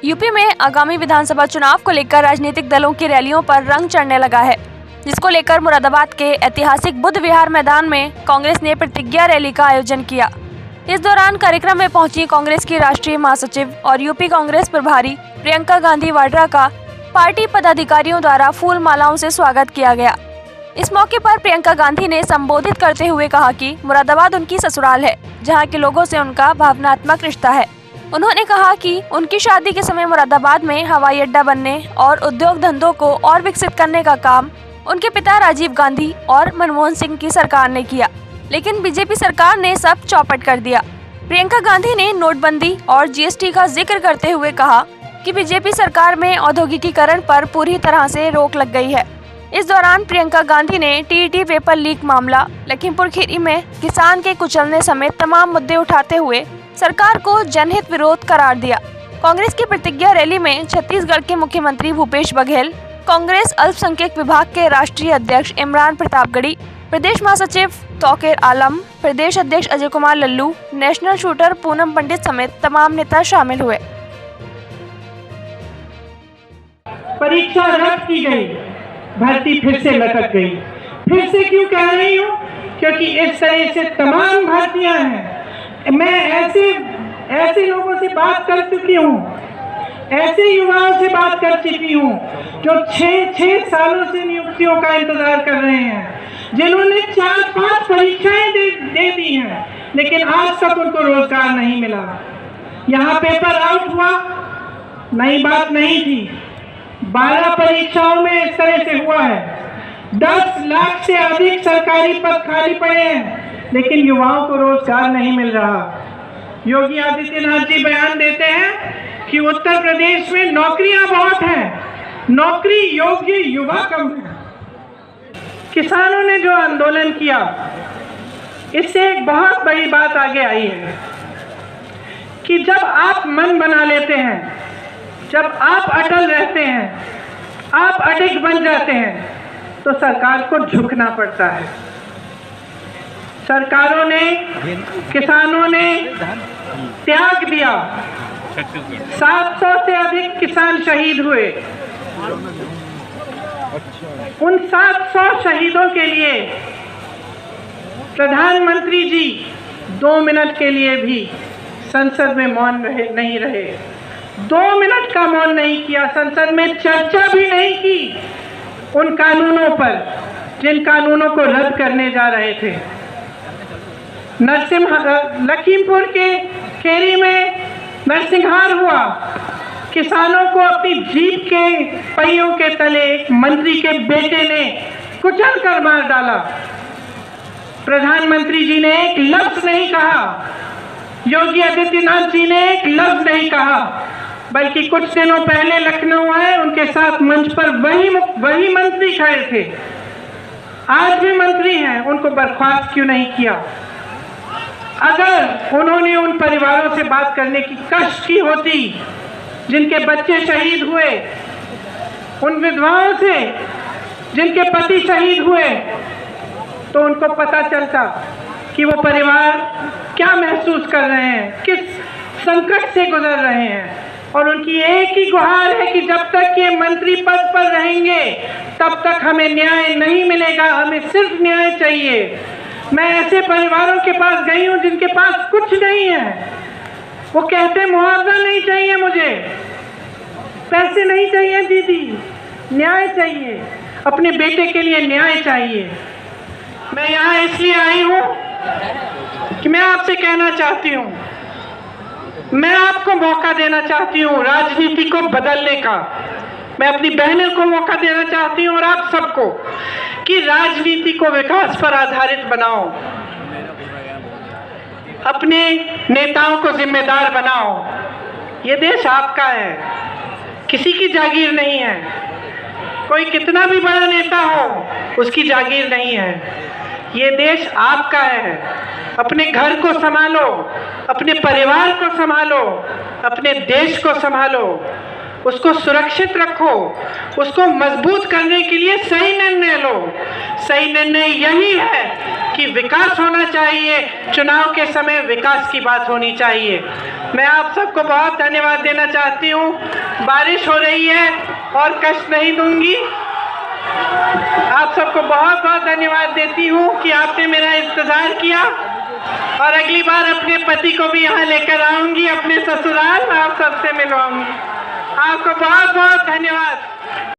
UP में आगामी विधानसभा चुनाव को लेकर राजनीतिक दलों की रैलियों पर रंग चढ़ने लगा है, जिसको लेकर मुरादाबाद के ऐतिहासिक बुद्ध विहार मैदान में कांग्रेस ने प्रतिज्ञा रैली का आयोजन किया। इस दौरान कार्यक्रम में पहुंची कांग्रेस की राष्ट्रीय महासचिव और यूपी कांग्रेस प्रभारी प्रियंका गांधी वाड्रा का पार्टी पदाधिकारियों द्वारा फूल मालाओं से स्वागत किया गया। इस मौके पर प्रियंका गांधी ने संबोधित करते हुए कहा कि मुरादाबाद उनकी ससुराल है, जहां के लोगों से उनका भावनात्मक रिश्ता है। उन्होंने कहा कि उनकी शादी के समय मुरादाबाद में हवाई अड्डा बनने और उद्योग धंधों को और विकसित करने का काम उनके पिता राजीव गांधी और मनमोहन सिंह की सरकार ने किया, लेकिन बीजेपी सरकार ने सब चौपट कर दिया। प्रियंका गांधी ने नोटबंदी और जीएसटी का जिक्र करते हुए कहा कि बीजेपी सरकार में औद्योगिकीकरण पर पूरी तरह से रोक लग गई है। इस दौरान प्रियंका गांधी ने टीईटी पेपर लीक मामला, लखीमपुर खीरी में किसान के कुचलने समेत तमाम मुद्दे उठाते हुए सरकार को जनहित विरोध करार दिया। कांग्रेस की प्रतिज्ञा रैली में छत्तीसगढ़ के मुख्यमंत्री भूपेश बघेल, कांग्रेस अल्पसंख्यक विभाग के राष्ट्रीय अध्यक्ष इमरान प्रतापगढ़ी, प्रदेश महासचिव तौकीर आलम, प्रदेश अध्यक्ष अजय कुमार लल्लू, नेशनल शूटर पूनम पंडित समेत तमाम नेता शामिल हुए। परीक्षा रद्द की गई, भर्ती फिर से लटक गई। फिर से क्यों कह रही हूँ? क्योंकि इस तरह से तमाम भर्तियां हैं। मैं ऐसे लोगों से बात कर चुकी हूँ, ऐसे युवाओं से बात कर चुकी हूँ जो 6 सालों से नियुक्तियों का इंतजार कर रहे हैं, जिन्होंने 4-5 परीक्षाएं दे दी हैं, लेकिन आज तक उनको रोजगार नहीं मिला। यहाँ पेपर आउट हुआ, नई बात नहीं थी। 12 परीक्षाओं में इस तरह से हुआ है। 10 लाख से अधिक सरकारी पद खाली पड़े हैं, लेकिन युवाओं को रोजगार नहीं मिल रहा। योगी आदित्यनाथ जी बयान देते हैं कि उत्तर प्रदेश में नौकरियां बहुत हैं, नौकरी योग्य युवा कम है। किसानों ने जो आंदोलन किया, इससे एक बहुत बड़ी बात आगे आई है कि जब आप मन बना लेते हैं, जब आप अटल रहते हैं, आप अडिग बन जाते हैं, तो सरकार को झुकना पड़ता है। सरकारों ने, किसानों ने त्याग दिया। 700 से अधिक किसान शहीद हुए। उन 700 शहीदों के लिए प्रधानमंत्री जी 2 मिनट के लिए भी संसद में मौन नहीं रहे। 2 मिनट का मौन नहीं किया, संसद में चर्चा भी नहीं की उन कानूनों पर जिन कानूनों को रद्द करने जा रहे थे। लखीमपुर के खेरी में नरसंहार हुआ। किसानों को अपनी जीप के पहियों के तले एक मंत्री के बेटे ने कुचल कर मार डाला। प्रधानमंत्री जी ने एक लफ्ज नहीं कहा, योगी आदित्यनाथ जी ने एक लफ्ज नहीं कहा, बल्कि कुछ दिनों पहले लखनऊ आए, उनके साथ मंच पर वही मंत्री खड़े थे, आज भी मंत्री हैं, उनको बर्खास्त क्यों नहीं किया? अगर उन्होंने उन परिवारों से बात करने की कष्ट की होती जिनके बच्चे शहीद हुए, उन विधवाओं से जिनके पति शहीद हुए, तो उनको पता चलता कि वो परिवार क्या महसूस कर रहे हैं, किस संकट से गुजर रहे हैं। और उनकी एक ही गुहार है कि जब तक ये मंत्री पद पर रहेंगे, तब तक हमें न्याय नहीं मिलेगा, हमें सिर्फ न्याय चाहिए। मैं ऐसे परिवारों के पास गई हूँ जिनके पास कुछ नहीं है। वो कहते मुआवजा नहीं चाहिए, मुझे पैसे नहीं चाहिए दीदी, न्याय चाहिए, अपने बेटे के लिए न्याय चाहिए। मैं यहाँ इसलिए आई हूँ कि मैं आपसे कहना चाहती हूँ, मैं आपको मौका देना चाहती हूँ राजनीति को बदलने का। मैं अपनी बहनों को मौका देना चाहती हूँ और आप सबको कि राजनीति को विकास पर आधारित बनाओ, अपने नेताओं को जिम्मेदार बनाओ। ये देश आपका है, किसी की जागीर नहीं है। कोई कितना भी बड़ा नेता हो, उसकी जागीर नहीं है। ये देश आपका है। अपने घर को संभालो, अपने परिवार को संभालो, अपने देश को संभालो, उसको सुरक्षित रखो, उसको मजबूत करने के लिए सही निर्णय लो। सही निर्णय यही है कि विकास होना चाहिए, चुनाव के समय विकास की बात होनी चाहिए। मैं आप सबको बहुत धन्यवाद देना चाहती हूँ। बारिश हो रही है और कष्ट नहीं दूंगी। आप सबको बहुत बहुत धन्यवाद देती हूँ कि आपने मेरा इंतज़ार किया, और अगली बार अपने पति को भी यहाँ लेकर आऊँगी, अपने ससुराल, आप सबसे मिलवाऊँगी। आपको बहुत बहुत धन्यवाद।